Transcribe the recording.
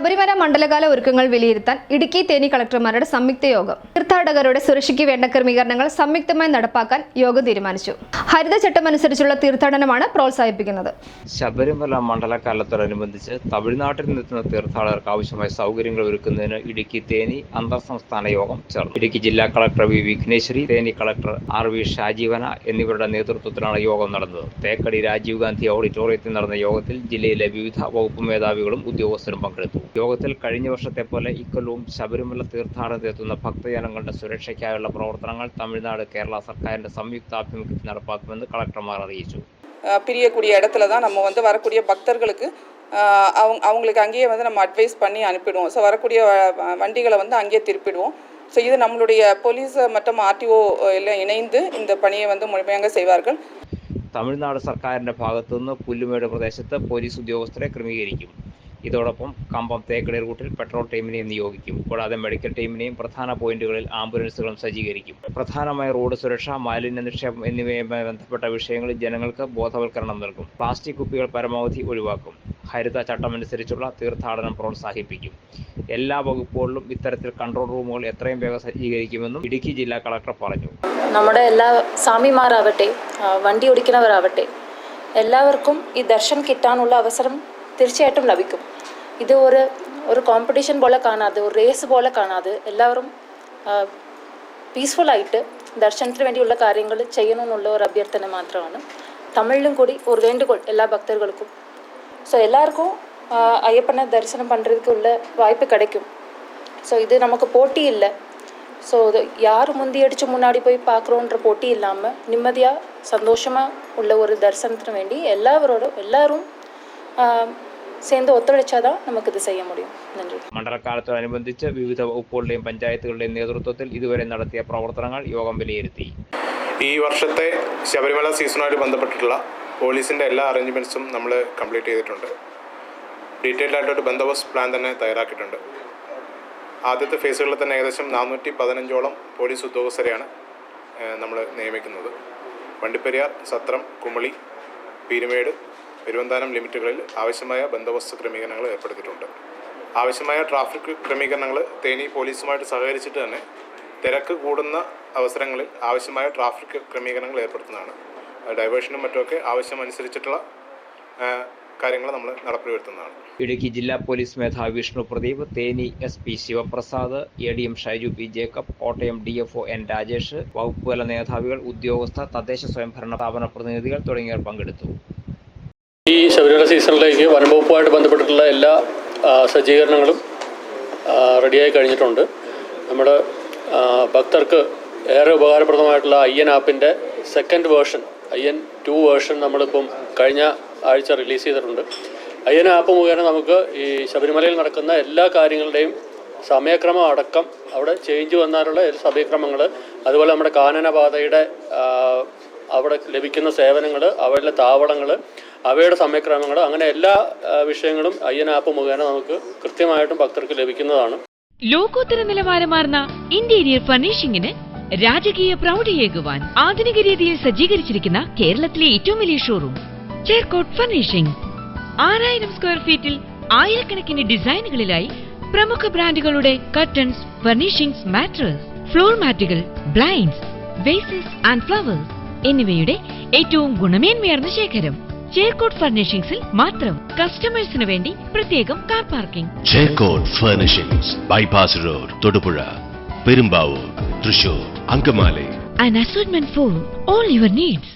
ശബരിമല മണ്ഡലകാല ഒരുക്കങ്ങൾ വിലയിരുത്താൻ ഇടുക്കി തേനി കളക്ടർമാരുടെ സംയുക്ത യോഗം. തീർത്ഥാടകരുടെ സുരക്ഷയ്ക്ക് വേണ്ട ക്രമീകരണങ്ങൾ സംയുക്തമായി നടപ്പാക്കാൻ യോഗം തീരുമാനിച്ചു. ഹരിതചട്ടമനുസരിച്ചുള്ള തീർത്ഥാടനമാണ് പ്രോത്സാഹിപ്പിക്കുന്നത്. ശബരിമല മണ്ഡലകാലത്തോടനുബന്ധിച്ച് തമിഴ്നാട്ടിൽ നിന്നെത്തുന്ന തീർത്ഥാടകർക്ക് ആവശ്യമായ സൗകര്യങ്ങൾ ഒരുക്കുന്നതിന് ഇടുക്കി തേനി അന്തർ സംസ്ഥാന യോഗം ചേർന്നു. ഇടുക്കി ജില്ലാ collector V Vighneshwari, Theni collector R V Shajeevan എന്നിവരുടെ നേതൃത്വത്തിലാണ് യോഗം നടന്നത്. തേക്കടി രാജീവ് ഗാന്ധി ഓഡിറ്റോറിയത്തിൽ നടന്ന യോഗത്തിൽ ജില്ലയിലെ വിവിധ വകുപ്പ് മേധാവികളും ഉദ്യോഗസ്ഥരും പങ്കെടുത്തു. യോഗത്തിൽ കഴിഞ്ഞ വർഷത്തെ പോലെ ഇക്കൊല്ലവും ശബരിമല തീർത്ഥാടനത്തിലെത്തുന്ന ഭക്തജനങ്ങളുടെ സുരക്ഷയ്ക്കായുള്ള പ്രവർത്തനങ്ങൾ തമിഴ്നാട് കേരള സർക്കാരിന്റെ സംയുക്താഭിമുഖ്യത്തിൽ നടപ്പാക്കുമെന്ന് കളക്ടർമാർ അറിയിച്ചു. பிரியக்கூடிய இடத்துல தான் நம்ம வரக்கூடிய பக்தர்களுக்கு அவங்களுக்கு அங்கேயே நம்ம அட்வைஸ் பண்ணி அனுப்பிடுவோம். ஸோ வரக்கூடிய வண்டிகளை அங்கேயே திருப்பிடுவோம். ஸோ இது நம்மளுடைய போலீஸ் மற்றும் ஆர்டிஓ எல்லாம் இணைந்து இந்த பணியை முழுமையாக செய்வார்கள். തമിഴ്നാട് സർക്കാരിന്റെ ഭാഗത്തുനിന്ന് പുല്ലുമേട് പ്രദേശത്ത് പോലീസ് ഉദ്യോഗസ്ഥരെ ക്രമീകരിക്കും. ഇതോടൊപ്പം കമ്പം തേക്കടി റൂട്ടിൽ പെട്രോൾ ടീമിനെയും നിയോഗിക്കും. കൂടാതെ മെഡിക്കൽ ടീമിനെയും പ്രധാന പോയിന്റുകളിൽ ആംബുലൻസുകളും സജ്ജീകരിക്കും. പ്രധാനമായ റോഡ് സുരക്ഷ, മാലിന്യ നിക്ഷേപം എന്നിവയുമായി ബന്ധപ്പെട്ട വിഷയങ്ങളിൽ ജനങ്ങൾക്ക് ബോധവൽക്കരണം നൽകും. പ്ലാസ്റ്റിക് കുപ്പികൾ പരമാവധി ഒഴിവാക്കും. ഹരിത ചട്ടമനുസരിച്ചുള്ള തീർത്ഥാടനം പ്രോത്സാഹിപ്പിക്കും. എല്ലാ വകുപ്പുകളിലും ഇത്തരത്തിൽ കൺട്രോൾ റൂമുകൾ എത്രയും വേഗം സജ്ജീകരിക്കുമെന്നും ഇടുക്കി ജില്ലാ കളക്ടർ പറഞ്ഞു. നമ്മുടെ എല്ലാ സ്വാമിമാരാവട്ടെ, വണ്ടി ഓടിക്കുന്നവരാവട്ടെ, എല്ലാവർക്കും ഈ ദർശനം കിട്ടാനുള്ള അവസരം തീർച്ചയായിട്ടും ലഭിക്കും. ഇത് ഒരു കോമ്പറ്റീഷൻ പോലെ കാണാതെ, ഒരു റേസ് പോലെ കാണാതെ എല്ലാവരും പീസ്ഫുള്ളായിട്ട് ദർശനത്തിന് വേണ്ടിയുള്ള കാര്യങ്ങൾ ചെയ്യണമെന്നുള്ള ഒരു അഭ്യർത്ഥന മാത്രമാണ്. തമിഴിലും കൂടി ഒരു വേണ്ടുകോൾ എല്ലാ ഭക്തർക്കും. ஸோ எல்லாருக்கும் ஐயப்பனை தரிசனம் பண்ணுறதுக்கு உள்ள வாய்ப்பு கிடைக்கும். ஸோ இது நமக்கு போட்டி இல்லை. ஸோ இது யார் முந்தி அடித்து முன்னாடி போய் பார்க்குறோன்ற போட்டி இல்லாமல் நிம்மதியாக சந்தோஷமாக உள்ள ஒரு தரிசனത്തിന് വേണ്ടി എല്ലാവരും சேர்ந்து ഒത്തുழைച്ചാதான் നമുക്ക് ഇത് ചെയ്യാൻ முடியும். നന്ദി. മണ്ഡലകാലത്തോടനുബന്ധിച്ച് വിവിധ വകുപ്പുകളുടെയും പഞ്ചായത്തുകളുടെയും നേതൃത്വത്തിൽ ഇതുവരെ നടത്തിയ പ്രവർത്തനങ്ങൾ യോഗം വിലയിരുത്തി. ഈ വർഷത്തെ ശബരിമല സീസണുമായിട്ട് ബന്ധപ്പെട്ടിട്ടുള്ള പോലീസിൻ്റെ എല്ലാ അറേഞ്ച്മെൻറ്റ്സും നമ്മൾ കംപ്ലീറ്റ് ചെയ്തിട്ടുണ്ട്. ഡീറ്റെയിൽഡ് ആയിട്ടൊരു ബന്ദോബസ്ത് പ്ലാൻ തന്നെ തയ്യാറാക്കിയിട്ടുണ്ട്. ആദ്യത്തെ ഫേസുകളിൽ തന്നെ ഏകദേശം 415ഓളം പോലീസ് ഉദ്യോഗസ്ഥരെയാണ് നമ്മൾ നിയമിക്കുന്നത്. വണ്ടിപ്പെരിയാർ, സത്രം, കുമളി, പീരുമേട്, പെരുവന്താനം ലിമിറ്റുകളിൽ ആവശ്യമായ ബന്ദോബസ്ത് ക്രമീകരണങ്ങൾ ഏർപ്പെടുത്തിയിട്ടുണ്ട്. ആവശ്യമായ ട്രാഫിക് ക്രമീകരണങ്ങൾ തേനി പോലീസുമായിട്ട് സഹകരിച്ചിട്ട് തന്നെ തിരക്ക് കൂടുന്ന അവസരങ്ങളിൽ ആവശ്യമായ ട്രാഫിക് ക്രമീകരണങ്ങൾ ഏർപ്പെടുത്തുന്നതാണ്. ഡൈവേഷനും മറ്റുമൊക്കെ ആവശ്യമനുസരിച്ചിട്ടുള്ള കാര്യങ്ങൾ നമ്മൾ നടപ്പിൽ വരുത്തുന്നതാണ്. ഇടുക്കി ജില്ലാ പോലീസ് മേധാവി Vishnu Pradeep, Theni SP Sivaprasad, ADM Shaiju P Jacob, Kottayam DFO N Rajesh, വകുപ്പുതല മേധാവികൾ, ഉദ്യോഗസ്ഥർ, തദ്ദേശ സ്വയംഭരണ സ്ഥാപന പ്രതിനിധികൾ തുടങ്ങിയവർ പങ്കെടുത്തു. ഈ ശബരിമല സീസണിലേക്ക് വനംവകുപ്പുമായിട്ട് ബന്ധപ്പെട്ടിട്ടുള്ള എല്ലാ സജ്ജീകരണങ്ങളും റെഡിയായി കഴിഞ്ഞിട്ടുണ്ട്. നമ്മുടെ ഭക്തർക്ക് ഏറെ ഉപകാരപ്രദമായിട്ടുള്ള IN ആപ്പിൻ്റെ സെക്കൻഡ് വേർഷൻ, IN 2 വേർഷൻ നമ്മളിപ്പം കഴിഞ്ഞ ആഴ്ച റിലീസ് ചെയ്തിട്ടുണ്ട്. IN ആപ്പ് മുഖേന നമുക്ക് ഈ ശബരിമലയിൽ നടക്കുന്ന എല്ലാ കാര്യങ്ങളുടെയും സമയക്രമം അടക്കം, അവിടെ ചേഞ്ച് വന്നാലുള്ള സമയക്രമങ്ങൾ, അതുപോലെ നമ്മുടെ കാനനപാതയുടെ അവിടെ ലഭിക്കുന്ന സേവനങ്ങൾ, അവരുടെ താവളങ്ങൾ, അവയുടെ സമയക്രമങ്ങൾ, അങ്ങനെ എല്ലാ വിഷയങ്ങളും IN ആപ്പ് മുഖേന നമുക്ക് കൃത്യമായിട്ടും ഭക്തർക്ക് ലഭിക്കുന്നതാണ്. ലോകോത്തര നിലവാരമാർന്ന ഇന്റീരിയർ ഫർണിഷിംഗിന് രാജകീയ പ്രൗഢിയേകുവാൻ ആധുനിക രീതിയിൽ സജ്ജീകരിച്ചിരിക്കുന്ന കേരളത്തിലെ ഏറ്റവും വലിയ ഷോറൂം ചേർക്കോട്ട് ഫർണിഷിംഗ്. 6000 സ്ക്വയർ ഫീറ്റിൽ ആയിരക്കണക്കിന് ഡിസൈനുകളിലായി പ്രമുഖ ബ്രാൻഡുകളുടെ കർട്ടൻസ്, ഫർണിഷിംഗ്സ്, മാട്രസ്, ഫ്ലോർ മാറ്റുകൾ, ബ്ലൈൻഡ്സ്, വേസസ് ആൻഡ് ഫ്ലവേഴ്സ് എന്നിവയുടെ ഏറ്റവും ഗുണമേന്മയാർന്ന ശേഖരം ചേർക്കോട്ട് ഫർണിഷിംഗ്സിൽ മാത്രം. കസ്റ്റമേഴ്സിന് വേണ്ടി പ്രത്യേകം car parking. Cherkot furnishings, bypass road, Thodupuzha, Perumbavoor, Thrissur, Angamaly. An assortment for all your needs.